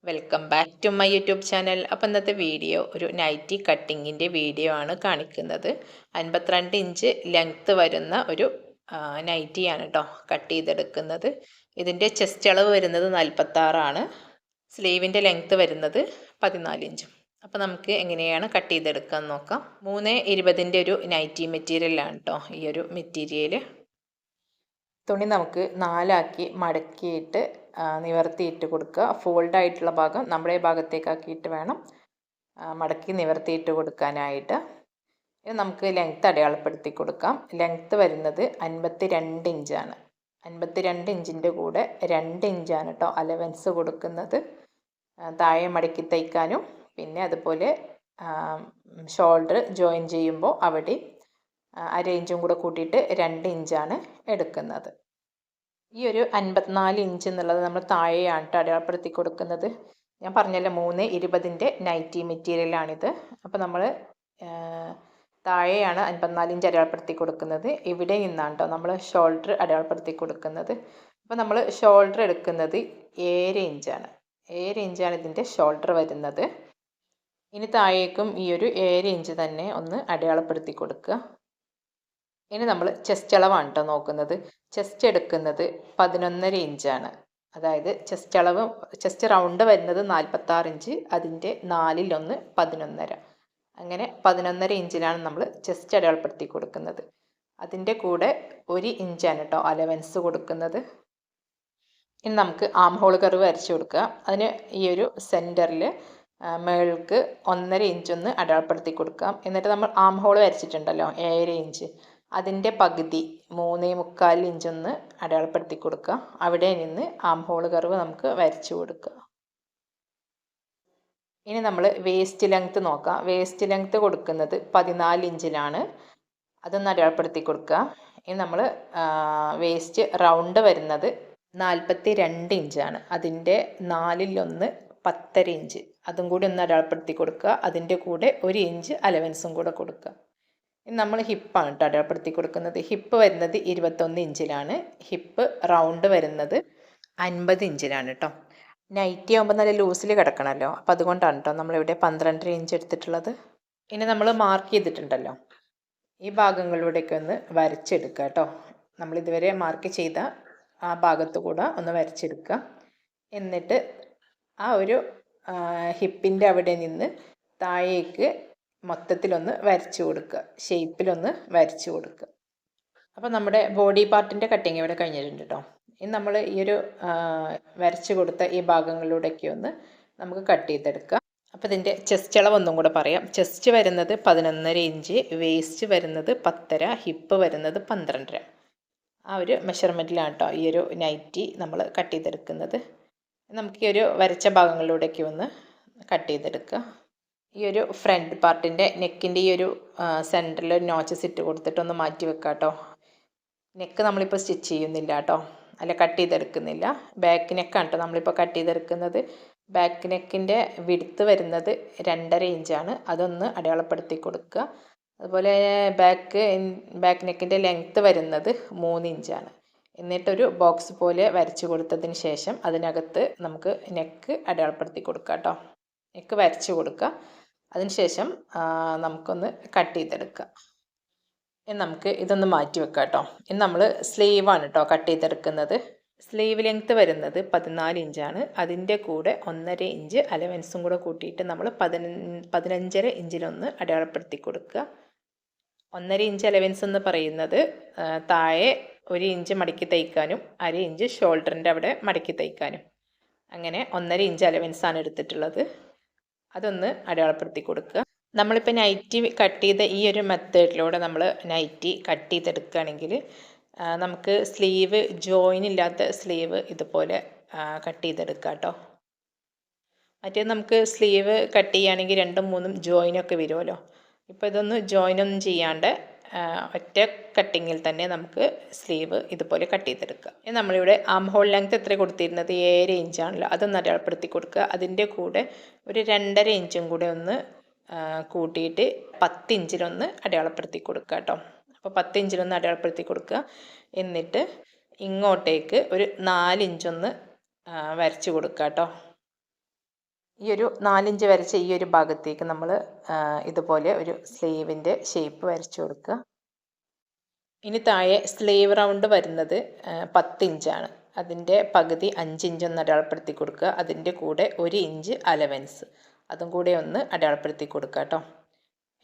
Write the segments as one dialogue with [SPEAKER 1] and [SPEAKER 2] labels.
[SPEAKER 1] Welcome back to my YouTube channel. അപ്പോൾ ഇന്നത്തെ video ഒരു നൈറ്റി കട്ടിങ്ങിൻ്റെ വീഡിയോ ആണ് കാണിക്കുന്നത്. 52 ഇഞ്ച് ലെങ്ത്ത് വരുന്ന ഒരു നൈറ്റിയാണ് കേട്ടോ കട്ട് ചെയ്തെടുക്കുന്നത്. ഇതിൻ്റെ ചെസ്റ്റ് അളവ് വരുന്നത് 46 ആണ്. സ്ലീവിൻ്റെ ലെങ്ത്ത് വരുന്നത് 14 ഇഞ്ചും. അപ്പോൾ നമുക്ക് എങ്ങനെയാണ് കട്ട് ചെയ്തെടുക്കാൻ നോക്കാം. 3/20 ഒരു നൈറ്റി മെറ്റീരിയലാണ് കേട്ടോ ഈ ഒരു മെറ്റീരിയൽ. തുണി നമുക്ക് 4ആക്കി മടക്കിയിട്ട് നിവർത്തിയിട്ട് കൊടുക്കുക. ഫോൾഡായിട്ടുള്ള ഭാഗം നമ്മുടെ ഭാഗത്തേക്കാക്കിയിട്ട് വേണം മടക്കി നിവർത്തിയിട്ട് കൊടുക്കാനായിട്ട്. ഇത് നമുക്ക് ലെങ്ത്ത് അടയാളപ്പെടുത്തി കൊടുക്കാം. ലെങ്ത്ത് വരുന്നത് 52 ഇഞ്ചാണ്. 52 ഇഞ്ചിൻ്റെ കൂടെ 2 ഇഞ്ചാണ് കേട്ടോ അലവൻസ് കൊടുക്കുന്നത്. താഴെ മടക്കി തയ്ക്കാനും പിന്നെ അതുപോലെ ഷോൾഡർ ജോയിൻ ചെയ്യുമ്പോൾ അവിടെ അര ഇഞ്ചും കൂടെ കൂട്ടിയിട്ട് 2 ഇഞ്ചാണ് എടുക്കുന്നത്. ഈ ഒരു 54 ഇഞ്ച് എന്നുള്ളത് നമ്മൾ താഴെയാണ് അടയാളപ്പെടുത്തി കൊടുക്കുന്നത്. ഞാൻ പറഞ്ഞല്ലോ 3/20 നൈറ്റി മെറ്റീരിയലാണിത്. അപ്പോൾ നമ്മൾ താഴെയാണ് 54 ഇഞ്ച് അടയാളപ്പെടുത്തി കൊടുക്കുന്നത്. ഇവിടെ നിന്നാണ് കേട്ടോ നമ്മൾ ഷോൾഡർ അടയാളപ്പെടുത്തി കൊടുക്കുന്നത്. അപ്പോൾ നമ്മൾ ഷോൾഡർ എടുക്കുന്നത് 7 ഇഞ്ചാണ്. 7 ഇഞ്ചാണ് ഇതിൻ്റെ ഷോൾഡർ വരുന്നത്. ഇനി താഴേക്കും ഈ ഒരു 7 ഇഞ്ച് തന്നെ ഒന്ന് അടയാളപ്പെടുത്തി കൊടുക്കുക. ഇനി നമ്മൾ ചെസ്റ്റ് അളവാണ് കേട്ടോ നോക്കുന്നത്. ചെസ്റ്റ് എടുക്കുന്നത് 11.5 ഇഞ്ചാണ്. അതായത് ചെസ്റ്റ് റൗണ്ട് വരുന്നത് 46 ഇഞ്ച്, അതിൻ്റെ 4/1 11.5. അങ്ങനെ 11.5 ഇഞ്ചിലാണ് നമ്മൾ ചെസ്റ്റ് അടയാളപ്പെടുത്തി കൊടുക്കുന്നത്. അതിൻ്റെ കൂടെ 1 ഇഞ്ചാണ് കേട്ടോ അലവൻസ് കൊടുക്കുന്നത്. ഇനി നമുക്ക് ആം ഹോൾ കർവ് വരച്ചു കൊടുക്കുക. അതിന് ഈ ഒരു സെൻറ്ററിൽ മേൾക്ക് 1.5 ഇഞ്ചൊന്ന് അടയാളപ്പെടുത്തി കൊടുക്കാം. എന്നിട്ട് നമ്മൾ ആം ഹോൾ വരച്ചിട്ടുണ്ടല്ലോ 7 ഇഞ്ച്, അതിൻ്റെ പകുതി 3.25 ഇഞ്ചൊന്ന് അടയാളപ്പെടുത്തി കൊടുക്കുക. അവിടെ നിന്ന് ആം ഹോൾ കർവ് നമുക്ക് വരച്ചു കൊടുക്കുക. ഇനി നമ്മൾ വേസ്റ്റ് ലെങ്ത്ത് നോക്കാം. വേസ്റ്റ് ലെങ്ത്ത് കൊടുക്കുന്നത് 14 ഇഞ്ചിലാണ്. അതൊന്ന് അടയാളപ്പെടുത്തി കൊടുക്കുക. ഇനി നമ്മൾ വേസ്റ്റ് റൗണ്ട് വരുന്നത് 42 ഇഞ്ചാണ്. അതിൻ്റെ 4/1 10.5 ഇഞ്ച്. അതും കൂടി ഒന്ന് അടയാളപ്പെടുത്തി കൊടുക്കുക. അതിൻ്റെ കൂടെ 1 ഇഞ്ച് അലവൻസും കൂടെ കൊടുക്കുക. ഇനി നമ്മൾ ഹിപ്പാണ് കേട്ടോ അടയാളപ്പെടുത്തി കൊടുക്കുന്നത്. ഹിപ്പ് വരുന്നത് 21 ഇഞ്ചിലാണ്. ഹിപ്പ് റൗണ്ട് വരുന്നത് 50 ഇഞ്ചിലാണ് കേട്ടോ. നൈറ്റി ആകുമ്പോൾ നല്ല ലൂസിൽ കിടക്കണമല്ലോ, അപ്പോൾ അതുകൊണ്ടാണ് കേട്ടോ നമ്മളിവിടെ 12.5 ഇഞ്ച് എടുത്തിട്ടുള്ളത്. ഇനി നമ്മൾ മാർക്ക് ചെയ്തിട്ടുണ്ടല്ലോ ഈ ഭാഗങ്ങളിലൂടെയൊക്കെ ഒന്ന് വരച്ചെടുക്കുക കേട്ടോ. നമ്മളിതുവരെ മാർക്ക് ചെയ്ത ആ ഭാഗത്തു കൂടെ ഒന്ന് വരച്ചെടുക്കുക. എന്നിട്ട് ആ ഒരു ഹിപ്പിൻ്റെ അവിടെ നിന്ന് താഴേക്ക് മൊത്തത്തിലൊന്ന് വരച്ചു കൊടുക്കുക, ഷേപ്പിലൊന്ന് വരച്ചു കൊടുക്കുക. അപ്പോൾ നമ്മുടെ ബോഡി പാർട്ടിൻ്റെ കട്ടിങ് ഇവിടെ കഴിഞ്ഞിട്ടുണ്ട് കേട്ടോ. ഇനി നമ്മൾ ഈ ഒരു വരച്ചു കൊടുത്ത ഈ ഭാഗങ്ങളിലൂടെയൊക്കെ ഒന്ന് നമുക്ക് കട്ട് ചെയ്തെടുക്കാം. അപ്പോൾ ഇതിൻ്റെ ചെസ്റ്റ് അളവ് ഒന്നും കൂടെ പറയാം. ചെസ്റ്റ് വരുന്നത് 11.5 ഇഞ്ച്, വേസ്റ്റ് വരുന്നത് 10.5, ഹിപ്പ് വരുന്നത് 12.5. ആ ഒരു മെഷർമെൻറ്റിലാണ് കേട്ടോ ഈ ഒരു നൈറ്റി നമ്മൾ കട്ട് ചെയ്തെടുക്കുന്നത്. നമുക്ക് ഈ ഒരു വരച്ച ഭാഗങ്ങളിലൂടെയൊക്കെ ഒന്ന് കട്ട് ചെയ്തെടുക്കുക. ഈ ഒരു ഫ്രണ്ട് പാർട്ടിൻ്റെ നെക്കിൻ്റെ ഈ ഒരു സെൻറ്ററിൽ ഒരു നോച്ചസ് ഇട്ട് കൊടുത്തിട്ടൊന്ന് മാറ്റി വെക്കാം കേട്ടോ. നെക്ക് നമ്മളിപ്പോൾ സ്റ്റിച്ച് ചെയ്യുന്നില്ല കേട്ടോ, അല്ല കട്ട് ചെയ്തെടുക്കുന്നില്ല. ബാക്ക് നെക്കാണ് കേട്ടോ നമ്മളിപ്പോൾ കട്ട് ചെയ്തെടുക്കുന്നത്. ബാക്ക് നെക്കിൻ്റെ വിഡ്ത്ത് വരുന്നത് 2.5 ഇഞ്ചാണ്. അതൊന്ന് അടയാളപ്പെടുത്തി കൊടുക്കുക. അതുപോലെ ബാക്ക് നെക്കിൻ്റെ ലെങ്ത്ത് വരുന്നത് 3 ഇഞ്ചാണ്. എന്നിട്ടൊരു ബോക്സ് പോലെ വരച്ചു കൊടുത്തതിന് ശേഷം അതിനകത്ത് നമുക്ക് നെക്ക് അടയാളപ്പെടുത്തി കൊടുക്കാം കേട്ടോ. നെക്ക് വരച്ചു കൊടുക്കുക. അതിനുശേഷം നമുക്കൊന്ന് കട്ട് ചെയ്തെടുക്കാം. ഇനി നമുക്ക് ഇതൊന്ന് മാറ്റി വെക്കാം കേട്ടോ. ഇനി നമ്മൾ സ്ലീവാണ് കേട്ടോ കട്ട് ചെയ്തെടുക്കുന്നത്. സ്ലീവ് ലെങ്ത്ത് വരുന്നത് 14 ഇഞ്ചാണ്. അതിൻ്റെ കൂടെ 1.5 ഇഞ്ച് അലവൻസും കൂടെ കൂട്ടിയിട്ട് നമ്മൾ 15.5 ഇഞ്ചിലൊന്ന് അടയാളപ്പെടുത്തി കൊടുക്കുക. 1.5 ഇഞ്ച് അലവൻസ് എന്ന് പറയുന്നത് താഴെ 1 ഇഞ്ച് മടക്കി തയ്ക്കാനും 1/2 ഇഞ്ച് ഷോൾഡറിൻ്റെ അവിടെ മടക്കി തയ്ക്കാനും, അങ്ങനെ 1.5 ഇഞ്ച് അലവൻസാണ് എടുത്തിട്ടുള്ളത്. അതൊന്ന് അടയാളപ്പെടുത്തി കൊടുക്കുക. നമ്മളിപ്പോൾ നൈറ്റി കട്ട് ചെയ്ത ഈ ഒരു മെത്തേഡിലൂടെ നമ്മൾ നൈറ്റി കട്ട് ചെയ്തെടുക്കുകയാണെങ്കിൽ നമുക്ക് സ്ലീവ് ജോയിൻ ഇല്ലാത്ത സ്ലീവ് ഇതുപോലെ കട്ട് ചെയ്തെടുക്കാം കേട്ടോ. മറ്റേ നമുക്ക് സ്ലീവ് കട്ട് ചെയ്യുകയാണെങ്കിൽ 2ഉം 3ഉം ജോയിനൊക്കെ വരുമല്ലോ. ഇപ്പോൾ ഇതൊന്ന് ജോയിനൊന്നും ചെയ്യാണ്ട് ഒറ്റ കട്ടിങ്ങിൽ തന്നെ നമുക്ക് സ്ലീവ് ഇതുപോലെ കട്ട് ചെയ്തെടുക്കുക. നമ്മളിവിടെ ആം ഹോൾ ലെങ്ത്ത് എത്ര കൊടുത്തിരുന്നത് 7 ഇഞ്ചാണല്ലോ, അതൊന്ന് അടയാളപ്പെടുത്തി കൊടുക്കുക. അതിൻ്റെ കൂടെ ഒരു 2.5 ഇഞ്ചും കൂടെ ഒന്ന് കൂട്ടിയിട്ട് 10 ഇഞ്ചിലൊന്ന് അടയാളപ്പെടുത്തി കൊടുക്കുക കേട്ടോ. അപ്പോൾ 10 ഇഞ്ചിലൊന്ന് അടയാളപ്പെടുത്തി കൊടുക്കുക. എന്നിട്ട് ഇങ്ങോട്ടേക്ക് ഒരു 4 ഇഞ്ചൊന്ന് വരച്ച് കൊടുക്കുക കേട്ടോ. ഈ ഒരു 4 ഇഞ്ച് വരച്ച ഈ ഒരു ഭാഗത്തേക്ക് നമ്മൾ ഇതുപോലെ ഒരു സ്ലീവിൻ്റെ ഷേപ്പ് വരച്ചു കൊടുക്കുക. ഇനി താഴെ സ്ലീവ് റൗണ്ട് വരുന്നത് 10 ഇഞ്ചാണ്. അതിൻ്റെ പകുതി 5 ഇഞ്ച് ഒന്ന് അടയാളപ്പെടുത്തി കൊടുക്കുക. അതിൻ്റെ കൂടെ 1 ഇഞ്ച് അലവൻസ് അതും കൂടെ ഒന്ന് അടയാളപ്പെടുത്തി കൊടുക്കുക കേട്ടോ.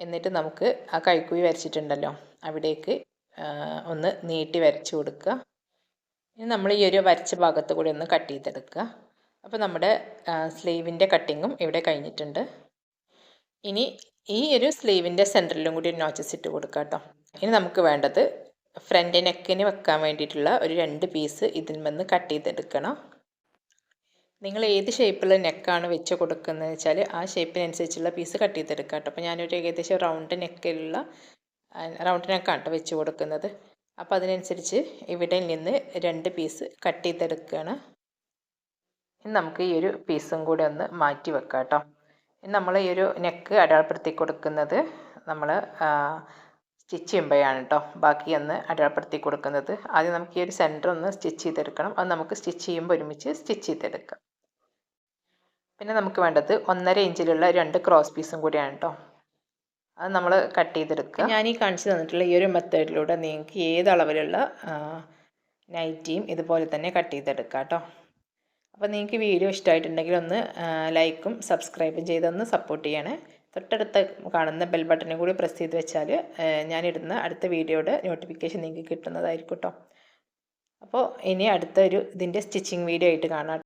[SPEAKER 1] എന്നിട്ട് നമുക്ക് ആ കൈക്കുഴി വരച്ചിട്ടുണ്ടല്ലോ അവിടേക്ക് ഒന്ന് നീട്ടി വരച്ചു കൊടുക്കുക. ഇനി നമ്മൾ ഈ ഒരു വരച്ച ഭാഗത്ത് കൂടി ഒന്ന് കട്ട് ചെയ്തെടുക്കുക. അപ്പോൾ നമ്മുടെ സ്ലീവിൻ്റെ കട്ടിങ്ങും ഇവിടെ കഴിഞ്ഞിട്ടുണ്ട്. ഇനി ഈ ഒരു സ്ലീവിൻ്റെ സെൻറ്ററിലും കൂടി ഒരു നോച്ചസ് ഇട്ട് കൊടുക്കുക കേട്ടോ. ഇനി നമുക്ക് വേണ്ടത് ഫ്രണ്ട് നെക്കിന് വെക്കാൻ വേണ്ടിയിട്ടുള്ള ഒരു 2 പീസ് ഇതിൽ നിന്ന് കട്ട് ചെയ്തെടുക്കണം. നിങ്ങൾ ഏത് ഷേപ്പിലുള്ള നെക്കാണ് വെച്ച് കൊടുക്കുന്നത് വെച്ചാൽ ആ ഷേപ്പിനനുസരിച്ചുള്ള പീസ് കട്ട് ചെയ്തെടുക്കുക കേട്ടോ. അപ്പോൾ ഞാനൊരു ഏകദേശം റൗണ്ട് നെക്കിലുള്ള റൗണ്ട് നെക്കാണ് കേട്ടോ വെച്ച് കൊടുക്കുന്നത്. അപ്പോൾ അതിനനുസരിച്ച് ഇവിടെ നിന്ന് 2 പീസ് കട്ട് ചെയ്തെടുക്കുകയാണ്. ഇനി നമുക്ക് ഈ ഒരു പീസും കൂടെ ഒന്ന് മാറ്റി വെക്കാം കേട്ടോ. ഇനി നമ്മൾ ഈ ഒരു നെക്ക് അടയാളപ്പെടുത്തി കൊടുക്കുന്നത് നമ്മൾ സ്റ്റിച്ച് ചെയ്യുമ്പോഴാണ് കേട്ടോ. ബാക്കി ഒന്ന് അടയാളപ്പെടുത്തി കൊടുക്കുന്നത്. ആദ്യം നമുക്ക് ഈ ഒരു സെൻറ്റർ ഒന്ന് സ്റ്റിച്ച് ചെയ്തെടുക്കണം. അത് നമുക്ക് സ്റ്റിച്ച് ചെയ്യുമ്പോൾ ഒരുമിച്ച് സ്റ്റിച്ച് ചെയ്തെടുക്കാം. പിന്നെ നമുക്ക് വേണ്ടത് 1.5 ഇഞ്ചിലുള്ള 2 ക്രോസ് പീസും കൂടിയാണ് കേട്ടോ. അത് നമ്മൾ കട്ട് ചെയ്തെടുക്കുക. ഞാൻ ഈ കാണിച്ചു തന്നിട്ടുള്ള ഈ ഒരു മെത്തേഡിലൂടെ നിങ്ങൾക്ക് ഏത് അളവിലുള്ള നൈറ്റിയും ഇതുപോലെ തന്നെ കട്ട് ചെയ്തെടുക്കാം കേട്ടോ. അപ്പോൾ നിങ്ങൾക്ക് വീഡിയോ ഇഷ്ടമായിട്ടുണ്ടെങ്കിൽ ഒന്ന് ലൈക്കും സബ്സ്ക്രൈബും ചെയ്തൊന്ന് സപ്പോർട്ട് ചെയ്യണേ. തൊട്ടടുത്ത് കാണുന്ന ബെൽ ബട്ടനും കൂടി പ്രസ് ചെയ്ത് വെച്ചാൽ ഞാനിടുന്ന അടുത്ത വീഡിയോയുടെ നോട്ടിഫിക്കേഷൻ നിങ്ങൾക്ക് കിട്ടുന്നതായിരിക്കും കേട്ടോ. അപ്പോൾ ഇനി അടുത്തൊരു ഇതിൻ്റെ സ്റ്റിച്ചിങ് വീഡിയോ ആയിട്ട് കാണാം.